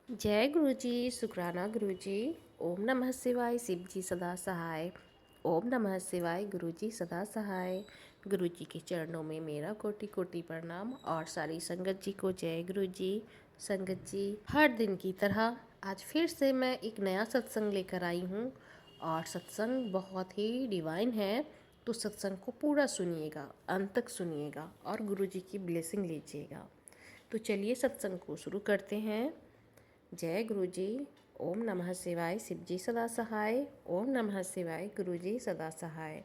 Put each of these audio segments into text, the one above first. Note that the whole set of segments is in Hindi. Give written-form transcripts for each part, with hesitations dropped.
जय गुरु जी, शुक्राना गुरु जी। ओम नमः शिवाय, शिव जी सदा सहाय। ओम नमः शिवाय, गुरु जी सदा सहाय। गुरु जी के चरणों में मेरा कोटि कोटि प्रणाम और सारी संगत जी को जय गुरु जी। संगत जी, हर दिन की तरह आज फिर से मैं एक नया सत्संग लेकर आई हूँ और सत्संग बहुत ही डिवाइन है। तो सत्संग को पूरा सुनिएगा, अंत तक सुनिएगा और गुरु जी की ब्लेसिंग लीजिएगा। तो चलिए सत्संग को शुरू करते हैं। जय गुरु जी। ओम नमः शिवाय, शिव जी सदा सहाय। ओम नमः शिवाय, गुरु जी सदा सहाय।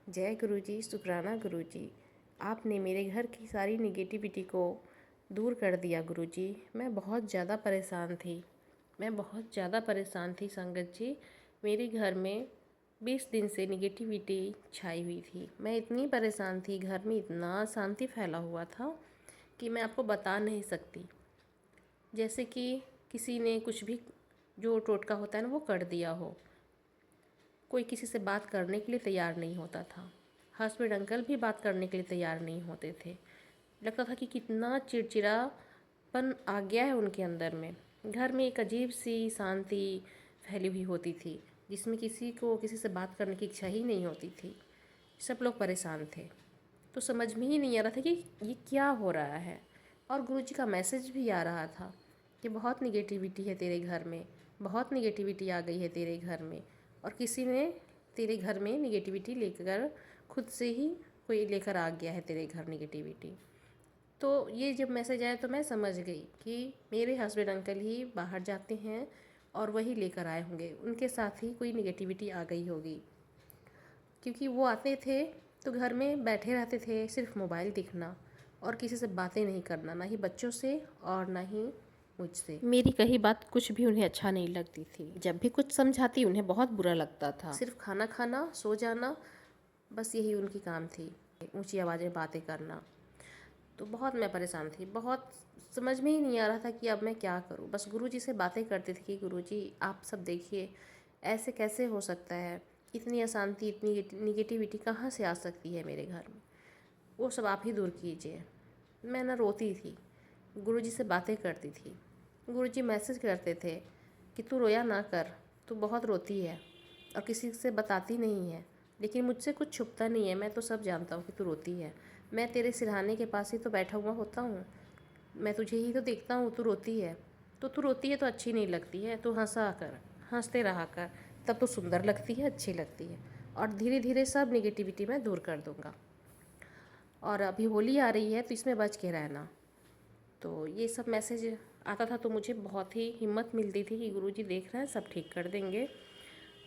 जय गुरु जी, शुक्राना गुरु जी। आपने मेरे घर की सारी निगेटिविटी को दूर कर दिया गुरु जी। मैं बहुत ज़्यादा परेशान थी, संगत जी। मेरे घर में 20 दिन से निगेटिविटी छाई हुई थी। मैं इतनी परेशान थी, घर में इतना शांति फैला हुआ था कि मैं आपको बता नहीं सकती। जैसे कि किसी ने कुछ भी जो टोटका होता है ना वो कर दिया हो। कोई किसी से बात करने के लिए तैयार नहीं होता था। हस्बैंड अंकल भी बात करने के लिए तैयार नहीं होते थे। लगता था कि कितना चिड़चिड़ापन आ गया है उनके अंदर में। घर में एक अजीब सी शांति फैली हुई होती थी, जिसमें किसी को किसी से बात करने की इच्छा ही नहीं होती थी। सब लोग परेशान थे। तो समझ में ही नहीं आ रहा था कि ये क्या हो रहा है। और गुरुजी का मैसेज भी आ रहा था कि बहुत निगेटिविटी है तेरे घर में, बहुत निगेटिविटी आ गई है तेरे घर में। और किसी ने तेरे घर में निगेटिविटी लेकर खुद से ही कोई लेकर आ गया है तेरे घर निगेटिविटी। तो ये जब मैसेज आया तो मैं समझ गई कि मेरे हस्बैंड अंकल ही बाहर जाते हैं और वही लेकर आए होंगे। उनके साथ ही कोई निगेटिविटी आ गई होगी, क्योंकि वो आते थे तो घर में बैठे रहते थे, सिर्फ मोबाइल देखना और किसी से बातें नहीं करना, ना ही बच्चों से और ना ही मुझसे। मेरी कही बात कुछ भी उन्हें अच्छा नहीं लगती थी। जब भी कुछ समझाती उन्हें बहुत बुरा लगता था। सिर्फ खाना खाना, सो जाना, बस यही उनकी काम थी। ऊंची आवाज़ में बातें करना। तो बहुत मैं परेशान थी, बहुत समझ में ही नहीं आ रहा था कि अब मैं क्या करूं। बस गुरुजी से बातें करती थी कि गुरुजी आप सब देखिए, ऐसे कैसे हो सकता है, इतनी अशांति, इतनी निगेटिविटी कहाँ से आ सकती है मेरे घर में, वो सब आप ही दूर कीजिए। मैं ना रोती थी, गुरुजी से बातें करती थी। गुरुजी मैसेज करते थे कि तू रोया ना कर, तू बहुत रोती है और किसी से बताती नहीं है। लेकिन मुझसे कुछ छुपता नहीं है, मैं तो सब जानता हूँ कि तू रोती है। मैं तेरे सिरहाने के पास ही तो बैठा हुआ होता हूँ, मैं तुझे ही तो देखता हूँ, तू रोती है। तो तू रोती है तो अच्छी नहीं लगती है, तू हंसा कर, हंसते रहा कर, तब तो सुंदर लगती है, अच्छी लगती है। और धीरे धीरे सब निगेटिविटी मैं दूर कर दूँगा। और अभी होली आ रही है तो इसमें बच के रहना। तो ये सब मैसेज आता था तो मुझे बहुत ही हिम्मत मिलती थी कि गुरुजी देख रहे हैं, सब ठीक कर देंगे।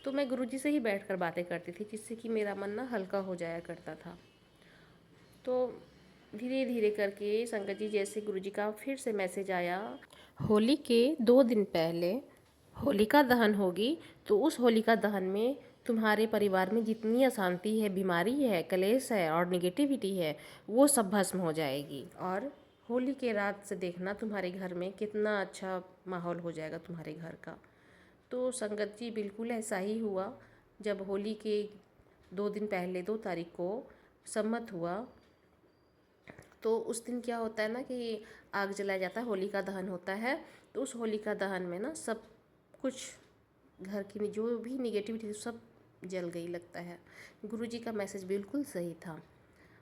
तो मैं गुरुजी से ही बैठकर बातें करती थी, जिससे कि मेरा मन ना हल्का हो जाया करता था। तो धीरे धीरे करके संगत जी, जैसे गुरुजी का फिर से मैसेज आया, होली के 2 दिन पहले होलिका दहन होगी, तो उस होलिका दहन में तुम्हारे परिवार में जितनी अशांति है, बीमारी है, कलेश है और निगेटिविटी है, वो सब भस्म हो जाएगी। और होली के रात से देखना तुम्हारे घर में कितना अच्छा माहौल हो जाएगा तुम्हारे घर का। तो संगत जी, बिल्कुल ऐसा ही हुआ। जब होली के 2 दिन पहले 2 तारीख को सम्मत हुआ, तो उस दिन क्या होता है ना कि आग जलाया जाता है, होलिका दहन होता है। तो उस होलिका दहन में ना सब कुछ, घर की जो भी निगेटिविटी थी सब जल गई लगता है। गुरुजी का मैसेज बिल्कुल सही था,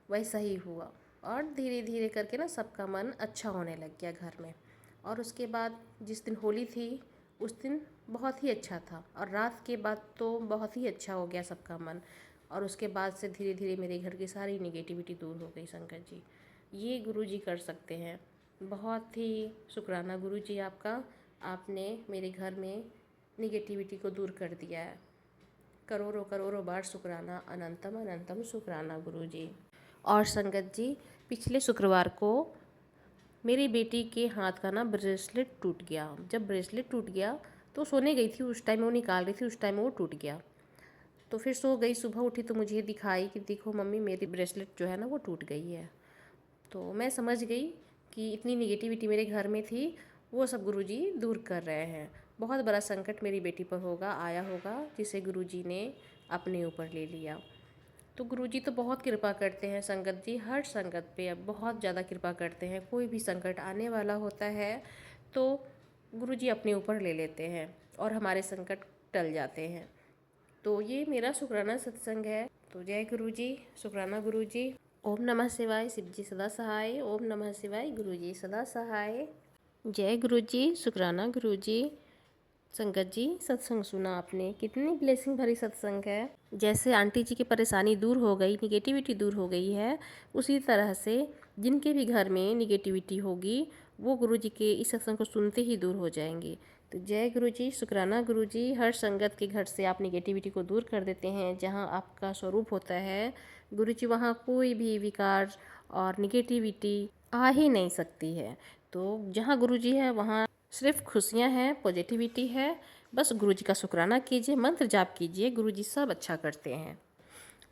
वैसा ही हुआ। और धीरे धीरे करके ना सबका मन अच्छा होने लग गया घर में। और उसके बाद जिस दिन होली थी उस दिन बहुत ही अच्छा था, और रात के बाद तो बहुत ही अच्छा हो गया सबका मन। और उसके बाद से धीरे धीरे मेरे घर की सारी निगेटिविटी दूर हो गई। शंकर जी, ये गुरुजी कर सकते हैं। बहुत ही शुक्राना गुरुजी आपका, आपने मेरे घर में निगेटिविटी को दूर कर दिया है। करोड़ों करोड़ों बार शुक्राना, अनंतम अनंतम शुक्राना गुरुजी। और संगत जी, पिछले शुक्रवार को मेरी बेटी के हाथ का ना ब्रेसलेट टूट गया। जब ब्रेसलेट टूट गया तो सोने गई थी, उस टाइम वो निकाल रही थी, उस टाइम वो टूट गया। तो फिर सो गई, सुबह उठी तो मुझे दिखाई कि देखो मम्मी, मेरी ब्रेसलेट जो है ना वो टूट गई है। तो मैं समझ गई कि इतनी निगेटिविटी मेरे घर में थी, वो सब गुरुजी दूर कर रहे हैं। बहुत बड़ा संकट मेरी बेटी पर आया होगा, जिसे गुरुजी ने अपने ऊपर ले लिया। तो गुरुजी तो बहुत कृपा करते हैं संगत जी, हर संगत पे अब बहुत ज़्यादा कृपा करते हैं। कोई भी संकट आने वाला होता है तो गुरुजी अपने ऊपर ले लेते हैं और हमारे संकट टल जाते हैं। तो ये मेरा शुक्राना सत्संग है। तो जय गुरुजी, शुक्राना गुरुजी। ओम नमः शिवाय, शिव जी सदा सहाय। ओम नमः शिवाय, गुरुजी सदा सहाय। जय गुरुजी, शुक्राना गुरुजी। संगत जी, सत्संग सुना आपने, कितनी ब्लेसिंग भरी सत्संग है। जैसे आंटी जी की परेशानी दूर हो गई, निगेटिविटी दूर हो गई है, उसी तरह से जिनके भी घर में निगेटिविटी होगी वो गुरुजी के इस सत्संग को सुनते ही दूर हो जाएंगे। तो जय गुरुजी, शुक्राना गुरुजी। हर संगत के घर से आप निगेटिविटी को दूर कर देते हैं। जहाँ आपका स्वरूप होता है गुरुजी, वहाँ कोई भी विकार और निगेटिविटी आ ही नहीं सकती है। तो जहाँ गुरुजी है वहाँ सिर्फ खुशियाँ हैं, पॉजिटिविटी है। बस गुरुजी का शुक्राना कीजिए, मंत्र जाप कीजिए, गुरुजी सब अच्छा करते हैं।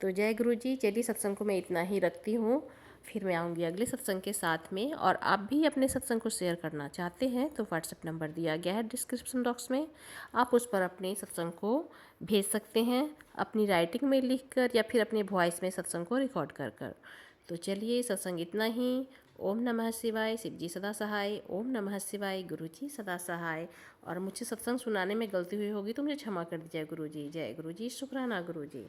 तो जय गुरुजी। चलिए, सत्संग को मैं इतना ही रखती हूँ, फिर मैं आऊँगी अगले सत्संग के साथ में। और आप भी अपने सत्संग को शेयर करना चाहते हैं तो व्हाट्सएप नंबर दिया गया है डिस्क्रिप्शन बॉक्स में, आप उस पर अपने सत्संग को भेज सकते हैं, अपनी राइटिंग में लिख कर या फिर अपने वॉइस में सत्संग को रिकॉर्ड कर कर। तो चलिए, सत्संग इतना ही। ओम नमः शिवाय, शिव जी सदा सहाय। ओम नमः शिवाय, गुरु जी सदा सहाय। और मुझसे सत्संग सुनाने में गलती हुई होगी तो मुझे क्षमा कर दीजिए गुरु जी। जय गुरु जी, शुक्राना गुरु जी।